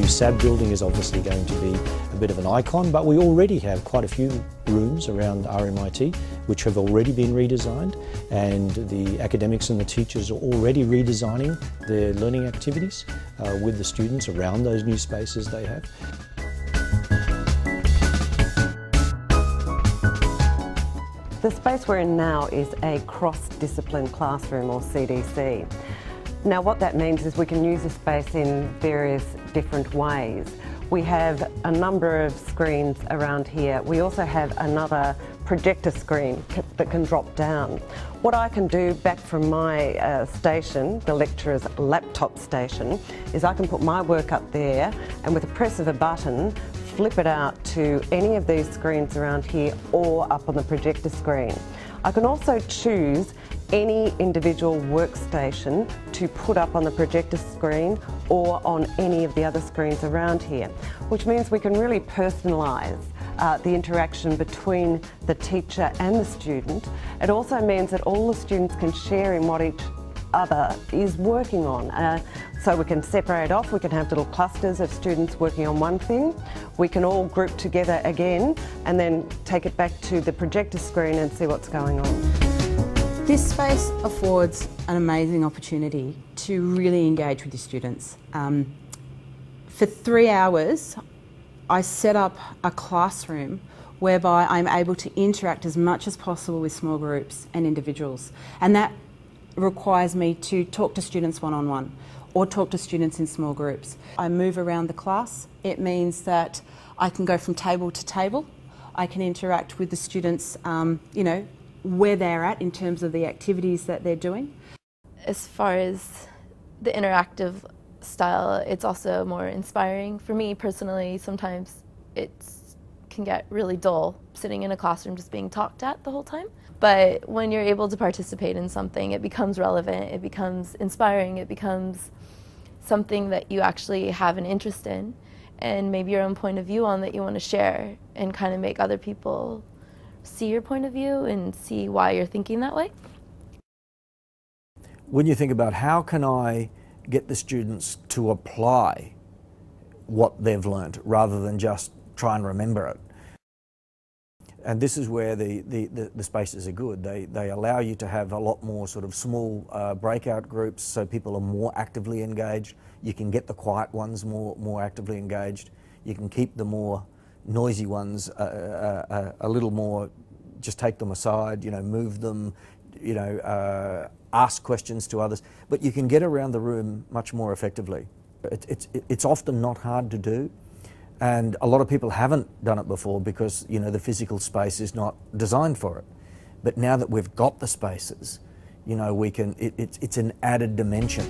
SAB building is obviously going to be a bit of an icon, but we already have quite a few rooms around RMIT which have already been redesigned, and the academics and the teachers are already redesigning their learning activities with the students around those new spaces they have. The space we're in now is a cross-discipline classroom, or CDC. Now what that means is we can use the space in various different ways. We have a number of screens around here. We also have another projector screen that can drop down. What I can do back from my station, the lecturer's laptop station, is I can put my work up there and with a press of a button flip it out to any of these screens around here or up on the projector screen. I can also choose any individual workstation to put up on the projector screen or on any of the other screens around here, which means we can really personalise the interaction between the teacher and the student. It also means that all the students can share in what each other is working on. So we can separate off, we can have little clusters of students working on one thing. We can all group together again and then take it back to the projector screen and see what's going on. This space affords an amazing opportunity to really engage with your students. For 3 hours, I set up a classroom whereby I'm able to interact as much as possible with small groups and individuals. And that requires me to talk to students one-on-one or talk to students in small groups. I move around the class. It means that I can go from table to table. I can interact with the students, you know, where they're at in terms of the activities that they're doing. As far as the interactive style, it's also more inspiring. For me personally, sometimes it can get really dull sitting in a classroom just being talked at the whole time. But when you're able to participate in something, it becomes relevant, it becomes inspiring, it becomes something that you actually have an interest in and maybe your own point of view on that you want to share and kind of make other people see your point of view and see why you're thinking that way. When you think about how can I get the students to apply what they've learnt rather than just try and remember it. And this is where the spaces are good. They allow you to have a lot more sort of small breakout groups so people are more actively engaged. You can get the quiet ones more actively engaged. You can keep the more noisy ones a little more, just take them aside, you know, move them, you know, ask questions to others. But you can get around the room much more effectively. It's often not hard to do. And a lot of people haven't done it before because, you know, the physical space is not designed for it. But now that we've got the spaces, you know, we can, it's an added dimension.